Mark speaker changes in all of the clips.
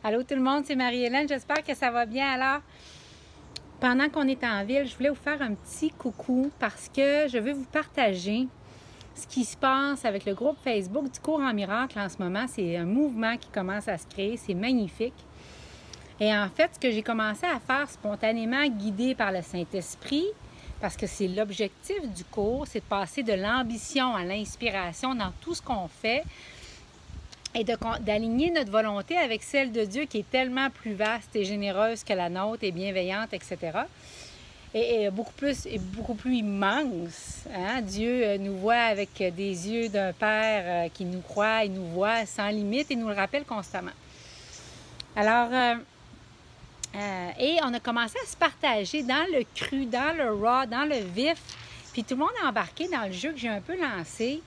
Speaker 1: Allô tout le monde, c'est Marie-Hélène, j'espère que ça va bien. Alors, pendant qu'on est en ville, je voulais vous faire un petit coucou parce que je veux vous partager ce qui se passe avec le groupe Facebook du Cours en Miracle en ce moment. C'est un mouvement qui commence à se créer, c'est magnifique. Et en fait, ce que j'ai commencé à faire spontanément, guidé par le Saint-Esprit, parce que c'est l'objectif du cours, c'est de passer de l'ambition à l'inspiration dans tout ce qu'on fait et d'aligner notre volonté avec celle de Dieu qui est tellement plus vaste et généreuse que la nôtre et bienveillante, etc. Et beaucoup plus immense. Hein? Dieu nous voit avec des yeux d'un Père qui nous croit, il nous voit sans limite et nous le rappelle constamment. Alors, et on a commencé à se partager dans le cru, dans le raw, dans le vif. Puis tout le monde a embarqué dans le jeu que j'ai un peu lancé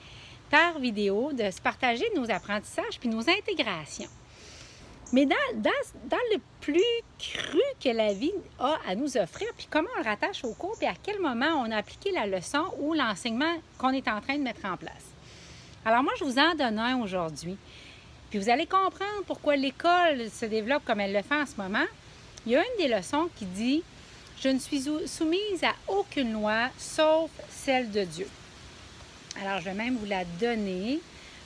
Speaker 1: par vidéo, de se partager nos apprentissages puis nos intégrations. Mais dans le plus cru que la vie a à nous offrir, puis comment on le rattache au cours, puis à quel moment on a appliqué la leçon ou l'enseignement qu'on est en train de mettre en place. Alors moi, je vous en donne un aujourd'hui. Puis vous allez comprendre pourquoi l'école se développe comme elle le fait en ce moment. Il y a une des leçons qui dit « Je ne suis soumise à aucune loi sauf celle de Dieu ». Alors, je vais même vous la donner.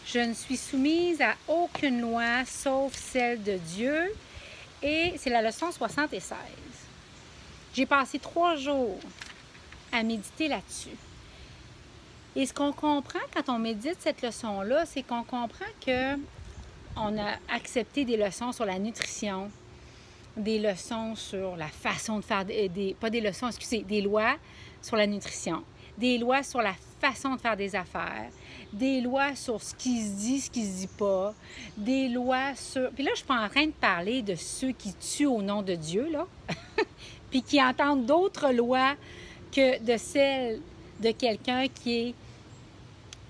Speaker 1: Je ne suis soumise à aucune loi sauf celle de Dieu. Et c'est la leçon 76. J'ai passé 3 jours à méditer là-dessus. Et ce qu'on comprend quand on médite cette leçon-là, c'est qu'on comprend qu'on a accepté des leçons sur la nutrition, des leçons sur la façon de faire, des lois sur la nutrition, des lois sur la façon de faire des affaires, des lois sur ce qui se dit, ce qui se dit pas, des lois sur... Puis là, je suis pas en train de parler de ceux qui tuent au nom de Dieu, là, puis qui entendent d'autres lois que de celles de quelqu'un qui est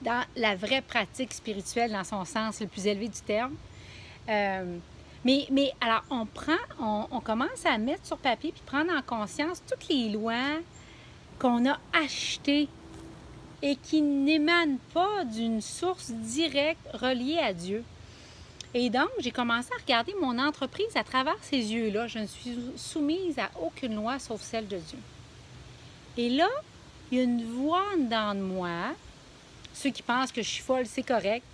Speaker 1: dans la vraie pratique spirituelle, dans son sens le plus élevé du terme. Mais alors, on commence à mettre sur papier puis prendre en conscience toutes les lois qu'on a achetées et qui n'émanent pas d'une source directe reliée à Dieu. Et donc, j'ai commencé à regarder mon entreprise à travers ces yeux-là. Je ne suis soumise à aucune loi sauf celle de Dieu. Et là, il y a une voix dans moi. Ceux qui pensent que je suis folle, c'est correct.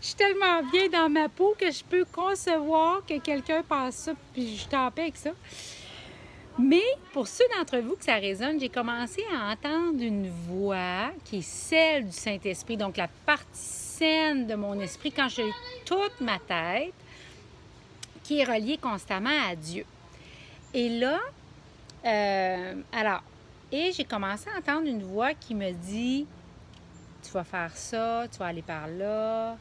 Speaker 1: Je suis tellement bien dans ma peau que je peux concevoir que quelqu'un pense ça, puis je t'en paix avec ça. Mais pour ceux d'entre vous que ça résonne, j'ai commencé à entendre une voix qui est celle du Saint-Esprit, donc la partie saine de mon esprit quand j'ai toute ma tête, qui est reliée constamment à Dieu. Et là, j'ai commencé à entendre une voix qui me dit « Tu vas faire ça, tu vas aller par là »,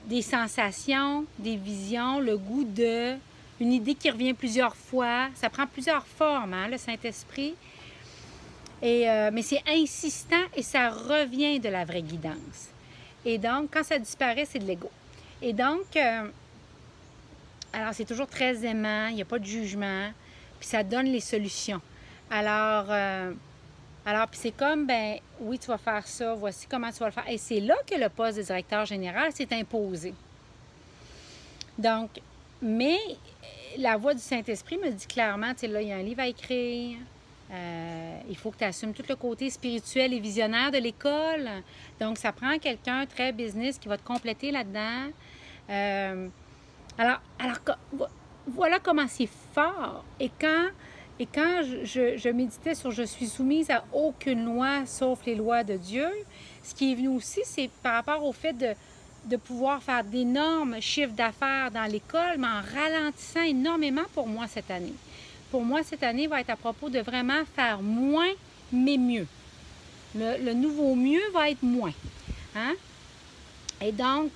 Speaker 1: des sensations, des visions, le goût de, une idée qui revient plusieurs fois. Ça prend plusieurs formes, hein, le Saint-Esprit. Mais c'est insistant et ça revient de la vraie guidance. Et donc, quand ça disparaît, c'est de l'ego. Et donc, alors c'est toujours très aimant, il n'y a pas de jugement, puis ça donne les solutions. Alors puis c'est comme, ben oui, tu vas faire ça, voici comment tu vas le faire. Et c'est là que le poste de directeur général s'est imposé. Donc, mais la voix du Saint-Esprit me dit clairement, tu sais, là, il y a un livre à écrire, il faut que tu assumes tout le côté spirituel et visionnaire de l'école. Donc, ça prend quelqu'un très business qui va te compléter là-dedans. Alors, voilà comment c'est fort. Et quand je méditais sur « Je suis soumise à aucune loi sauf les lois de Dieu », ce qui est venu aussi, c'est par rapport au fait de pouvoir faire d'énormes chiffres d'affaires dans l'école, mais en ralentissant énormément pour moi cette année. Pour moi, cette année va être à propos de vraiment faire moins, mais mieux. Le nouveau mieux va être moins. Hein? Et donc,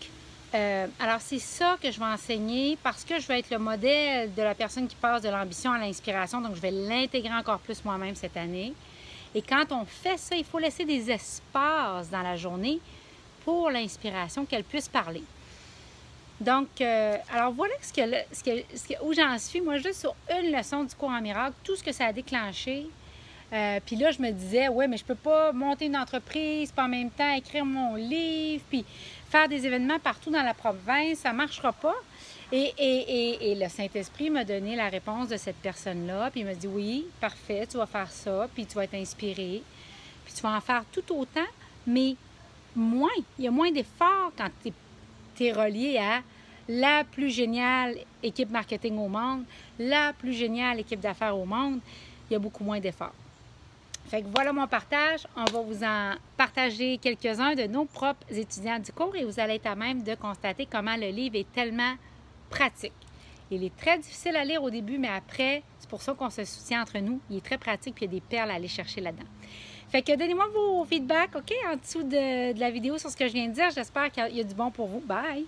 Speaker 1: alors c'est ça que je vais enseigner parce que je vais être le modèle de la personne qui passe de l'ambition à l'inspiration, donc je vais l'intégrer encore plus moi-même cette année. Et quand on fait ça, il faut laisser des espaces dans la journée pour l'inspiration, qu'elle puisse parler. Donc, alors voilà où j'en suis. Moi, juste sur une leçon du cours en miracle, tout ce que ça a déclenché. Puis là, je me disais, ouais, mais je peux pas monter une entreprise, puis en même temps écrire mon livre, puis faire des événements partout dans la province, ça ne marchera pas. Et le Saint-Esprit m'a donné la réponse de cette personne-là, puis il m'a dit, oui, parfait, tu vas faire ça, puis tu vas être inspiré, puis tu vas en faire tout autant, mais moins. Il y a moins d'efforts quand tu es relié à la plus géniale équipe marketing au monde, la plus géniale équipe d'affaires au monde. Il y a beaucoup moins d'efforts. Fait que voilà mon partage. On va vous en partager quelques-uns de nos propres étudiants du cours et vous allez être à même de constater comment le livre est tellement pratique. Il est très difficile à lire au début, mais après, c'est pour ça qu'on se soutient entre nous. Il est très pratique puis il y a des perles à aller chercher là-dedans. Fait que donnez-moi vos feedbacks, OK, en dessous de la vidéo sur ce que je viens de dire. J'espère qu'il y a du bon pour vous. Bye!